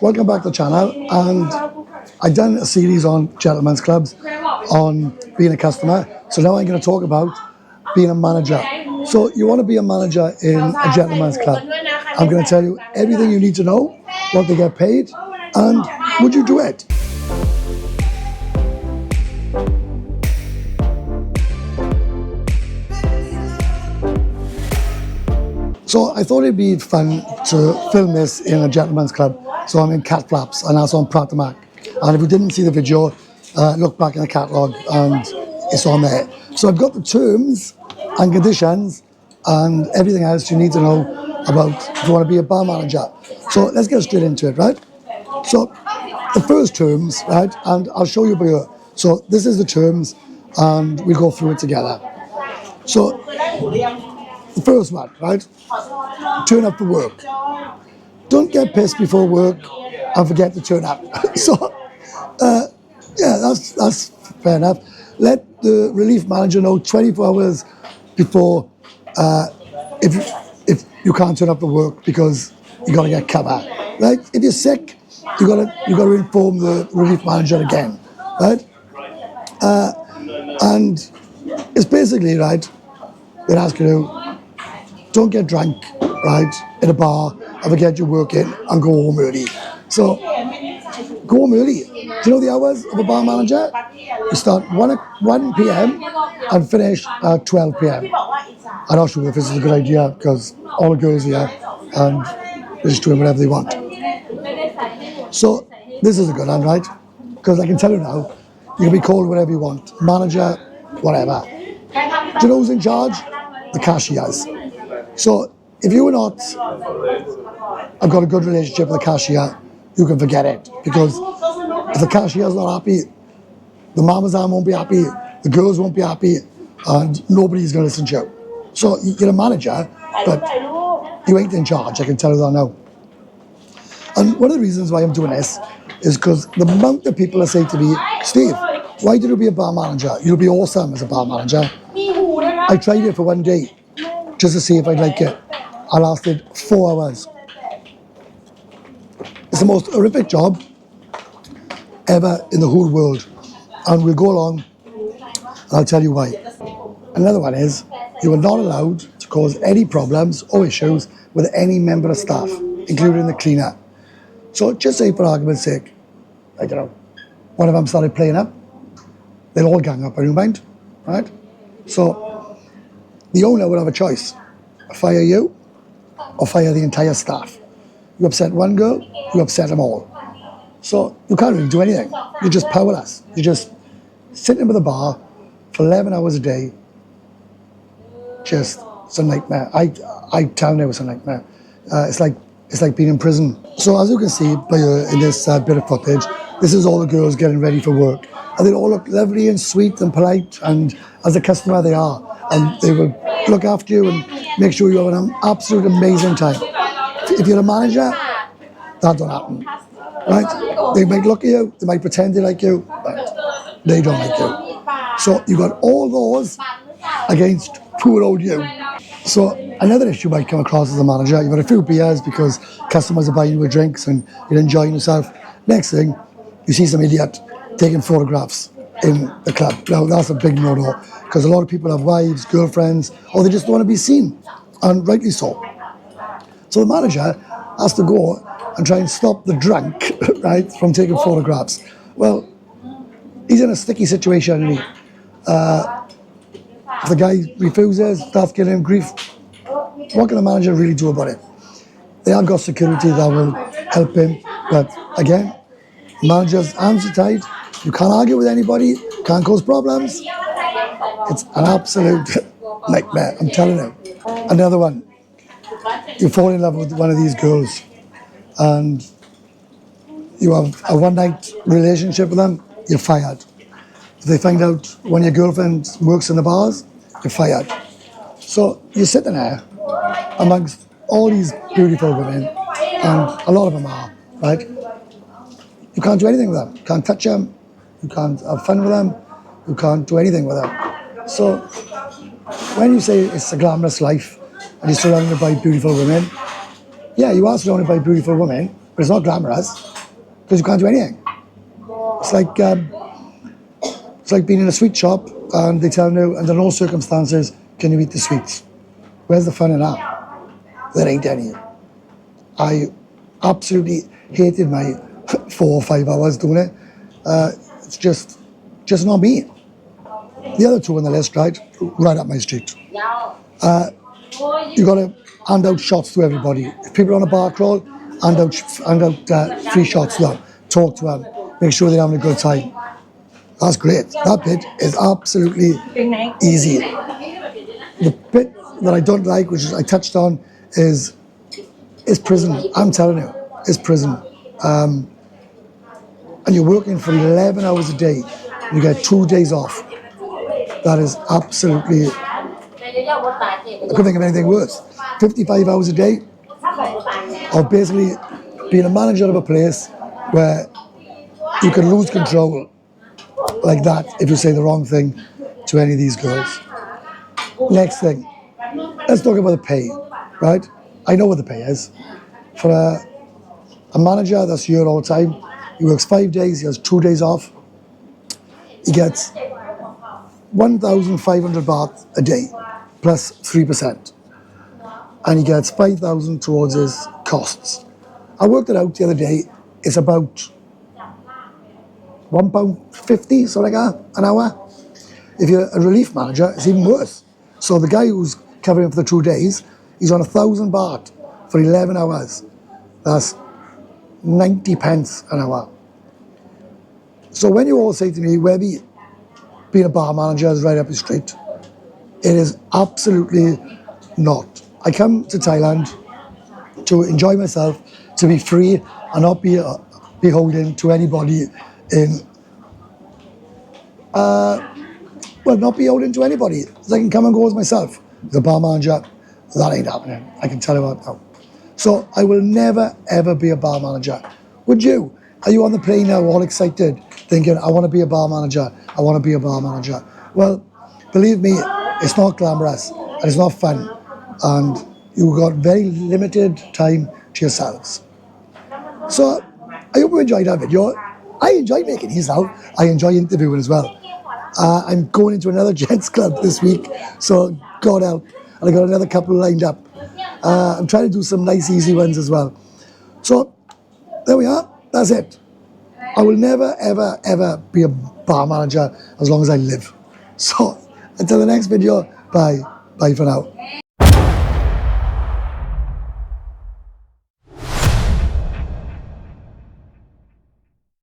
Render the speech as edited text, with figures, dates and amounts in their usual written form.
welcome back to the channel. And I've done a series on gentlemen's clubs, on being a customer. So now I'm going to talk about being a manager. So you want to be a manager in a gentlemen's club. I'm going to tell you everything you need to know, what they get paid, and would you do it? So I thought it'd be fun to film this in a gentleman's club. So I'm in cat flaps and that's on Pattaya. And if you didn't see the video, look back in the catalogue and it's on there. So I've got the terms and conditions and everything else you need to know about if you want to be a bar manager. So let's get straight into it, right? So the first terms, right, and I'll show you by here. So this is the terms and we'll go through it together. So the first one, right? Turn up for work. Don't get pissed before work and forget to turn up. So, yeah, that's fair enough. Let the relief manager know 24 hours before if you can't turn up for work because you got to get cover, right? If you're sick, you got to inform the relief manager again, right? And it's basically right. They're asking you, don't get drunk, right, in a bar and forget your work in and go home early. So, go home early. Do you know the hours of a bar manager? You start 1 p.m. and finish at 12 p.m. I'm not sure if this is a good idea because all the girls here and they're just doing whatever they want. So, this is a good one, right? Because I can tell you now, you can be called whatever you want. Manager, whatever. Do you know who's in charge? The cashiers. So if you were not, I've got a good relationship with the cashier, you can forget it. Because if the cashier's not happy, the mamas won't be happy, the girls won't be happy, and nobody's going to listen to you. So you're a manager, but you ain't in charge, I can tell you that now. And one of the reasons why I'm doing this is because the amount of people that say to me, Steve, why did you be a bar manager? You'll be awesome as a bar manager. I tried it for one day, just to see if I'd like it. I lasted 4 hours. It's the most horrific job ever in the whole world. And we'll go along and I'll tell you why. Another one is, you are not allowed to cause any problems or issues with any member of staff, including the cleaner. So just say for argument's sake, I don't know, one of them started playing up, they'll all gang up, I don't mind, right? So the owner would have a choice, fire you or fire the entire staff. You upset one girl, you upset them all. So you can't really do anything. You're just powerless. You're just sitting at the bar for 11 hours a day. Just, it's a nightmare. I tell you it was a nightmare. It's like being in prison. So as you can see by in this bit of footage, this is all the girls getting ready for work. And they all look lovely and sweet and polite, and as a customer they are. And they will look after you and make sure you have an absolute amazing time. If you're a manager, that don't happen, right? They might look at you, they might pretend they like you, but they don't like you. So you got all those against poor old you. So another issue might come across as a manager, you've had a few beers because customers are buying you drinks and you're enjoying yourself. Next thing, you see some idiot taking photographs in the club. Now that's a big no-no because a lot of people have wives, girlfriends, or they just don't want to be seen, and rightly so. So the manager has to go and try and stop the drunk, right, from taking photographs. Well, he's in a sticky situation, isn't he? If the guy refuses, starts giving him grief, what can the manager really do about it? They have got security that will help him, but again, manager's hands are tied. You can't argue with anybody, can't cause problems. It's an absolute nightmare, I'm telling you. Another one, you fall in love with one of these girls and you have a one-night relationship with them, you're fired. If they find out one of your girlfriends works in the bars, you're fired. So you're sitting there amongst all these beautiful women, and a lot of them are, right? You can't do anything with them. You can't touch them, you can't have fun with them, you can't do anything with them. So when you say it's a glamorous life and you're surrounded by beautiful women, yeah, you are surrounded by beautiful women, but it's not glamorous because you can't do anything. It's like being in a sweet shop and they tell you under no circumstances can you eat the sweets. Where's the fun in that? There ain't any. I absolutely hated my 4 or 5 hours doing it. It's just not me. The other two on the list, right up my street. You got to hand out shots to everybody. If people are on a bar crawl, hand out free shots to them. Talk to them. Make sure they're having a good time. That's great. That bit is absolutely easy. The bit that I don't like, which I touched on, is prison. I'm telling you, it's prison. And you're working for 11 hours a day. You get 2 days off. That is absolutely, I couldn't think of anything worse. 55 hours a day, or basically being a manager of a place where you can lose control like that if you say the wrong thing to any of these girls. Next thing, let's talk about the pay, right? I know what the pay is. For a manager that's here all the time, he works 5 days, he has 2 days off. He gets 1,500 baht a day, plus 3%. And he gets 5,000 towards his costs. I worked it out the other day, it's about £1.50, something like that, an hour. If you're a relief manager, it's even worse. So the guy who's covering for the 2 days, he's on 1,000 baht for 11 hours. That's 90 pence an hour. So when you all say to me, Webby, being a bar manager is right up your street, it is absolutely not. I come to Thailand to enjoy myself, to be free and not be beholden to anybody in, not beholden to anybody. I can come and go as myself. As a bar manager, that ain't happening. I can tell you that now. So I will never, ever be a bar manager. Would you? Are you on the plane now all excited, thinking, I want to be a bar manager, I want to be a bar manager? Well, believe me, it's not glamorous and it's not fun. And you've got very limited time to yourselves. So I hope you enjoyed that video. I enjoy making these now. I enjoy interviewing as well. I'm going into another gents club this week, so God help. And I got another couple lined up. I'm trying to do some nice easy ones as well. So there we are, that's it. I will never, ever, ever be a bar manager as long as I live. So until the next video, bye. Bye for now.